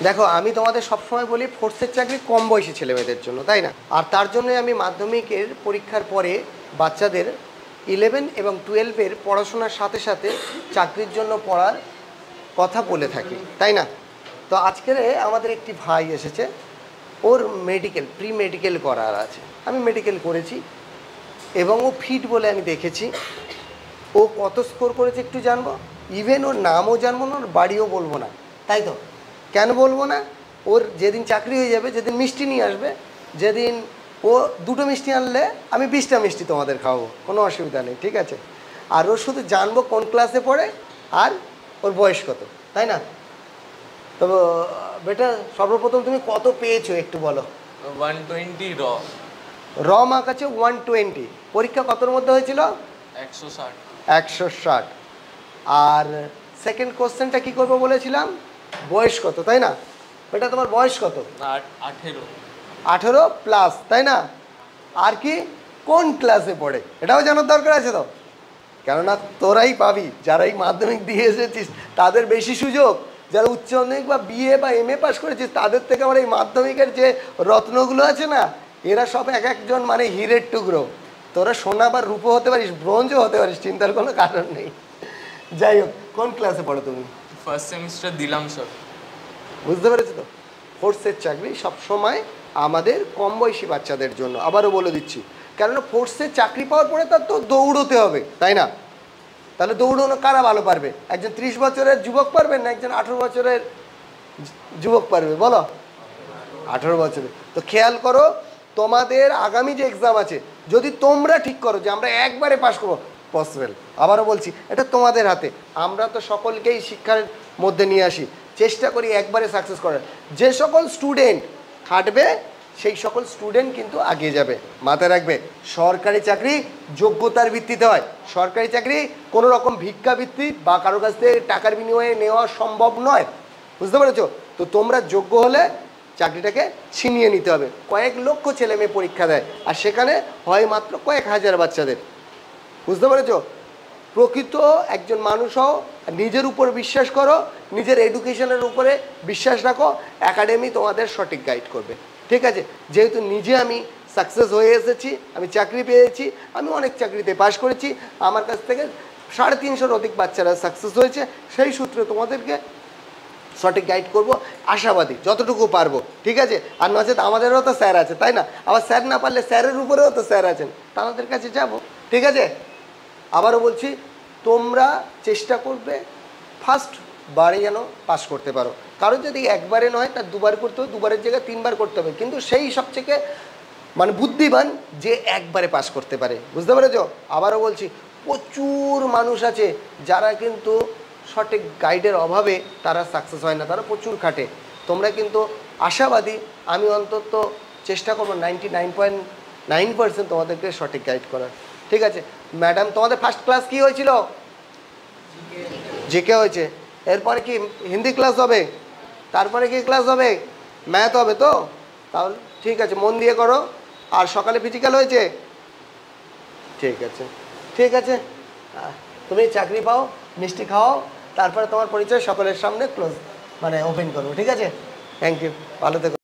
দেখো আমি তোমাদের সবসময় বলি ফোর্সের চাকরি কম বয়সী ছেলেমেয়েদের জন্য, তাই না? আর তার জন্যই আমি মাধ্যমিকের পরীক্ষার পরে বাচ্চাদের 11 এবং 12-এর পড়াশোনার সাথে সাথে চাকরির জন্য পড়ার কথা বলে থাকি, তাই না? তো আজকের আমাদের একটি ভাই এসেছে, ওর মেডিকেল প্রি মেডিকেল করার আছে। আমি মেডিকেল করেছি এবং ও ফিট বলে আমি দেখেছি। ও কত স্কোর করেছে একটু জানবো, ইভেন ওর নামও জানবো না, ওর বাড়িও বলবো না, তাই তো? কেন বলবো না? ওর যেদিন চাকরি হয়ে যাবে, যেদিন মিষ্টি নিয়ে আসবে, যেদিন ও 2টো মিষ্টি আনলে আমি 20টা মিষ্টি তোমাদের খাওয়াবো, কোনো অসুবিধা নেই, ঠিক আছে? আর ও শুধু জানবো কোন ক্লাসে পড়ে আর ওর বয়স কত, তাই না? তো বেটা সর্বপ্রথম তুমি কত পেয়েছো একটু বলো। 120 র মার্ক আছে 120। পরীক্ষা কতর মধ্যে হয়েছিল? 160। 160। আর সেকেন্ড কোশ্চেনটা কি করবো বলেছিলাম, বয়স কত, তাই না? এটা তোমার বয়স কত? 18। 18 প্লাস, তাই না? আর কি কোন ক্লাসে পড়ে এটাও জানার দরকার আছে তো, কেননা তোরাই পাবি যারা এই মাধ্যমিক দিয়ে এসেছিস, তাদের বেশি সুযোগ। যারা উচ্চ মাধ্যমিক বা বিএ বা এমএ পাস করেছিস তাদের থেকে আমার এই মাধ্যমিকের যে রত্নগুলো আছে না, এরা সব এক একজন মানে হীরের টুকরো। তোরা সোনা বা রূপো হতে পারিস, ব্রোঞ্জও হতে পারিস, চিন্তার কোনো কারণ নেই। যাই হোক, কোন ক্লাসে পড়ো তুমি? ফার্স্ট সেমিস্টার দিলাম স্যার। বুঝতে পেরেছো তো? ফোর্সের চাকরি সবসময় আমাদের কম বয়সী বাচ্চাদের জন্য। আবারও বলে দিচ্ছি, কেননা ফোর্সের চাকরি পাওয়ার পরে তার তো দৌড়তে হবে, তাই না? তাহলে দৌড়ানো কারা ভালো পারবে? একজন 30 বছরের যুবক পারবেন না একজন 18 বছরের যুবক পারবে? বলো। 18 বছরের। তো খেয়াল করো, তোমাদের আগামী যে এক্সাম আছে, যদি তোমরা ঠিক করো যে আমরা একবারে পাশ করবো, পসিবল। আবারও বলছি, এটা তোমাদের হাতে। আমরা তো সকলকেই শিক্ষার মধ্যে নিয়ে আসি, চেষ্টা করি একবারে সাকসেস করার। যে সকল স্টুডেন্ট খাটবে সেই সকল স্টুডেন্ট কিন্তু এগিয়ে যাবে। মাথায় রাখবে, সরকারি চাকরি যোগ্যতার ভিত্তিতে হয়। সরকারি চাকরি কোনো রকম ভিক্ষাবৃত্তি বা কারোর কাছ থেকে টাকার বিনিময়ে নেওয়া সম্ভব নয়। বুঝতে পেরেছো? তো তোমরা যোগ্য হলে চাকরিটাকে ছিনিয়ে নিতে হবে। কয়েক লক্ষ ছেলে মেয়ে পরীক্ষা দেয়, আর সেখানে হয় মাত্র কয়েক হাজার বাচ্চাদের। বুঝতে পেরেছো? প্রকৃত একজন মানুষ হও, নিজের উপর বিশ্বাস করো, নিজের এডুকেশনের উপরে বিশ্বাস রাখো, একাডেমি তোমাদের সঠিক গাইড করবে, ঠিক আছে? যেহেতু নিজে আমি সাকসেস হয়ে এসেছি, আমি চাকরি পেয়েছি, আমি অনেক চাকরিতে পাশ করেছি, আমার কাছ থেকে 350-র অধিক বাচ্চারা সাকসেস হয়েছে, সেই সূত্রে তোমাদেরকে সঠিক গাইড করব, আশাবাদী যতটুকু পারবো, ঠিক আছে? আর নচেত আমাদেরও তো স্যার আছে, তাই না? আবার স্যার না পারলে স্যারের উপরেও তো স্যার আছেন, তাদের কাছে যাব, ঠিক আছে? আবারও বলছি, তোমরা চেষ্টা করবে ফার্স্ট বারে যেন পাস করতে পারো। কারণ যদি একবারে নয় তার দুবার করতে হবে, দুবারের জায়গায় 3বার করতে হবে, কিন্তু সেই সবথেকে মানে বুদ্ধিমান যে একবারে পাস করতে পারে। বুঝতে পেরেছ? আবারও বলছি, প্রচুর মানুষ আছে যারা কিন্তু সঠিক গাইডের অভাবে তারা সাকসেস হয় না, তারা প্রচুর খাটে। তোমরা কিন্তু আশাবাদী, আমি অন্তত চেষ্টা করবো 99.9% তোমাদেরকে সঠিক গাইড করার, ঠিক আছে? ম্যাডাম, তোমাদের ফার্স্ট ক্লাস কি হয়েছিল? জিকে হয়েছে। এরপরে কি হিন্দি ক্লাস হবে? তারপরে কি ক্লাস হবে? ম্যাথ হবে তো? তাহলে ঠিক আছে, মন দিয়ে করো। আর সকালে ফিজিক্যাল হয়েছে? ঠিক আছে, ঠিক আছে। তুমি চাকরি পাও, মিষ্টি খাও, তারপরে তোমার পরিচয় সকলের সামনে ক্লোজ মানে ওপেন করবো, ঠিক আছে? থ্যাংক ইউ, ভালো থেকো।